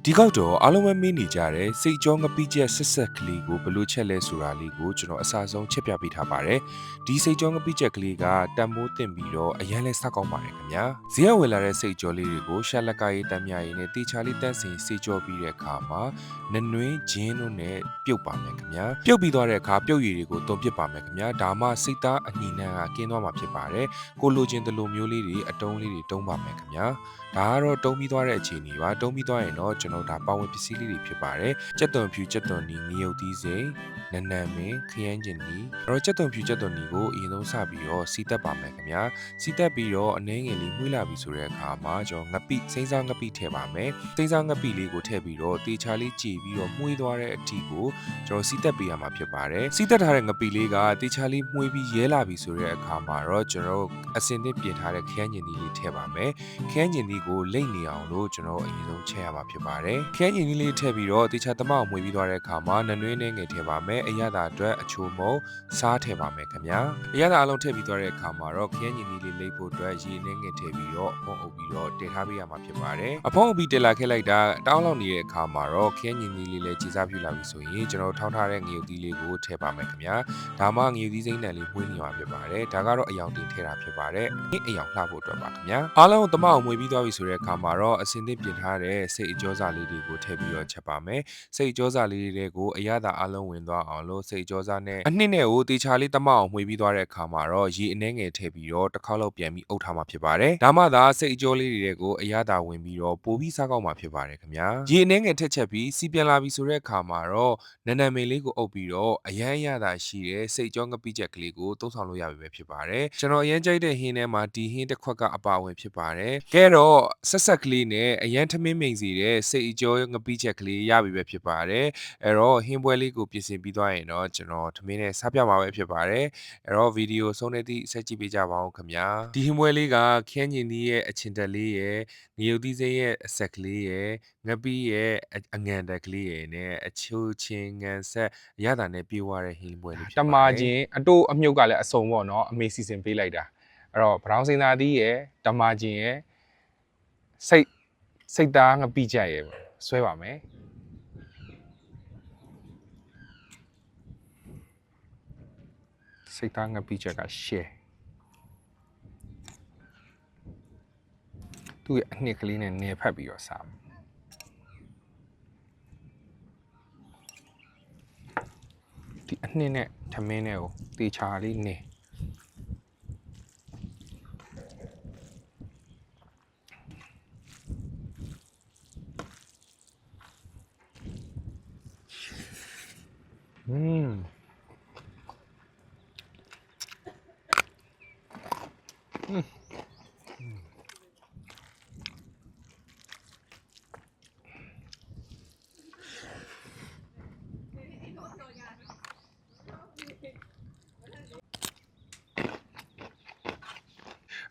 ဒီကောက်တော့အားလုံးပဲမင်းနေကြတယ်စိတ်ကြောငပိချက်ဆက်ဆက်ကလေးကိုဘလို့ချက်လဲဆိုတာလေးကိုကျွန်တော်အစားဆုံးချက်ပြပေးထားပါတယ်ဒီစိတ်ကြောငပိချက်ကလေးကတန်မိုးတင်ပြီးတော့အရင်လဲစကောင်းပါတယ်ခင်ဗျာဈေးရဝယ်လာတဲ့စိတ်ကြောလေးတွေကိုရှာလက်ကရေးတမ်းမြရေးနဲ့တေချာလေးတန့်စင်စေကြောပြီးတဲ့အခါမှာနနွင်းဂျင်းတို့နဲ့ပြုတ်ပါမယ်ခင်ဗျာပြုတ်ပြီးသွားတဲ့အခါပြုတ်ရည်တွေကိုတုံပစ်ပါမယ်ခင်ဗျာဒါမှစိတ်သားအညီနှံကကင်းသွားမှာဖြစ်ပါတယ်ကိုလိုချင်တဲ့လိုမျိုးလေးတွေအတုံးလေးတွေတုံးပါမယ်ခင်ဗျာဒါကတော့တုံးပြီးသွားတဲ့အခြေအနေပါတုံးပြီးသွားရင်တော့ကျွန်တော်ဒါပါဝင်ပစ္စည်းလေးတွေဖြစ်ပါတယ်ကြက်သွန်ဖြူကြက်သွန်နီငရုတ်သီးစိမ်နနံမင်းခရမ်းကျင်နီတော့ကြက်သွန်ဖြူကြက်သွန်နီကိုအရင်ဆုံးစပြီးတော့စီတက်ပါမယ်ခင်ဗျာစီတက်ပြီးတော့အနှဲငယ်လေးမှုလာပြီဆိုတဲ့အခါမှာကျွန်တော်ငပိစိမ့်စားငပိထည့်ပါမယ်စိမ့်စားငပိလေးကိုထည့်ပြီးတော့တေချာလေးကြည်ပြီးတော့မှုေးသွားတဲ့အထိကိုကျွန်တော်စီတက်ပေးရမှာဖြစ်ပါတယ်စီတက်ထားတဲ့ငပိလေးကတေချာလေးမှုေးပြီးရဲလာပြီဆိုတဲ့အခါမှာတော့ကျွန်တော်အစင်သစ်ပြင်ထားတဲ့ခရမ်းကျင်နီလေးထည့်ပါမယ်ခရမ်းကျင်နီကိုလိမ့်နေအောင်လို့ကျွန်တော်အရင်ဆုံးချက်ရမှာဖြစ်ပါတယ်ခရမ်းကျင်နီလေးထည့်ပြီးတော့တေချာသမအောင်မှုေးပြီးသွားတဲ့အခါမှာနနွေးနဲ့ငယ်ထည့်ပါမယ်အရသာအတွက်အချိုမုံစားထည့်ပါမယ်ခင်ဗျာအရသာအလုံးထည့်ပြီးသွားတဲ့အခါမှာတော့ခရမ်းကျင်နီလေးလိမ့်ဖို့အတွက်ရေနဲ့ငယ်ထည့်ပြီးတော့ဖုံးအုပ်ပြီးတော့တည်ထားပေးရမှာဖြစ်ပါတယ်အဖုံးအုပ်ပြီးတည်လာခဲ့လိုက်တာတောင်းလောက်နေတဲ့အခါမှာတော့ခရမ်းကျင်နီလေးလည်းကြီးစားပြူလာပြီဆိုရင်ကျွန်တော်ထောင်းထားတဲ့ငရုတ်သီးလေးကိုထည့်ပါမယ်ခင်ဗျာဒါမှငရုတ်သီးစိမ့်တန်လေးမှုေးနေမှာဖြစ်ပါတယ်ဒါကတော့အယောင်တင်ထည့်တာဖြစ်ပါတယ်အယောင်လှဖို့အတွက်ပါခင်ဗျာအားလုံးသမအောင်မှုေးပြီးသွားပြီဆိုတဲ့အခါမှာတော့အစင်သစ်ပြင်ထားတဲ့စိတ်အကျောစာလေးတွေကိုထည့်ပြီးတော့ချက်ပါမယ်စိတ်အကျောစာလေးတွေကိုအရသာအလုံးဝင်သွားအောင်လို့စိတ်အကျောစာနဲ့အနှစ်နဲ့ကိုတေချာလေးသမအောင်မှုေးပြီးသွားတဲ့အခါမှာတော့ရေအနှဲငယ်ထည့်ပြီးတော့တစ်ခေါက်လောက်ပြန်ပြီးအုပ်ထားမှာဖြစ်ပါတယ်ဒါမှသာစိတ်အကျောလေးတွေကိုအရသာဝင်ပြီးတော့ပိုပြီးစားကောက်မှာဖြစ်ပါတယ်ခင်ဗျာရေအနှဲငယ်ထည့်ချက်ပြီးစီပြန်လာပြီဆိုတဲ့အခါမှာတော့နနံမေလေးကိုအုပ်ပြီးတော့အရန်ရသာရှိတဲ့စိတ်ကြောငပိချက်ကလေးကိုသုံးဆောင်လို့ရပြီပဲဖြစ်ပါတယ်ကျွန်တော်အရန်ကြိုက်တဲ့ဟင်းထဲမှာဒီဟင်းတစ်ခွက်ကအပါဝင်ဖြစ်ပါတယ်ကဲတော့ဆက်ဆက်ကလေးနဲ့အရန်ထမင်းမိန်စီတဲ့စိတ်အကျောငပိချက်ကလေးရပြီပဲဖြစ်ပါတယ်အဲ့တော့ဟင်းပွဲလေးကိုပြင်ဆင်ပြီးသွားရင်တော့ကျွန်တော်ထမင်းနဲ့စားပြမှာပဲဖြစ်ပါတယ်အဲ့တော့ဗီဒီယိုဆုံးတဲ့သည့်ဆက်ကြည့်ပေးကြပါဦးခင်ဗျာဒီဟင်းပွဲလေးကခင်းညင်ဒီရဲ့အချင်တက်လေးရဲ့ငရုတ်သီးစိမ်းရဲ့အဆက်ကလေးရဲ့ငပိရဲ့အငံတက်ကလေးရဲ့နဲ့အချိုချင်းငံဆက်ရတာနဲ့ပြေးသွားတဲ့ဟင်းပွဲလေးဖြစ်ပါတယ်တမာချင်းအတိုးအမြုပ်ကလည်းအစုံပေါ့နော်အမေစီစဉ်ပေးလိုက်တာအဲ့တော့ဘရောင်းစင်သာသီးရဲ့တမာချင်းရဲ့စိတ်သားငပိကြက်ရဲ့ဆွဲပါမယ်စိတ်သားငပိကြက်က share သူ့ရဲ့အနှစ်ကလေးနဲ့နေဖက်ပြီးတော့စားဒီအနှစ်နဲ့ထမင်းနဲ့ကိုတေချာလေးနေ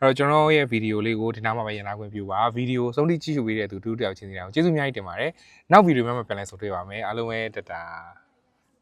အဲ့တော့ကျွန်တော်ရဲ့ဗီဒီယိုလေးကိုဒီနားမှာပဲရန်နာခွင့်ပြုပါဗီဒီယိုဆုံးထိကြည့်ရှုပေးတဲ့သူတူတယောက်ချင်းစီတိုင်းကိုကျေးဇူးအများကြီးတင်ပါတယ်နောက်ဗီဒီယိုမှာပြန်လည်ဆုံတွေ့ပါမယ်အားလုံးပဲတတာ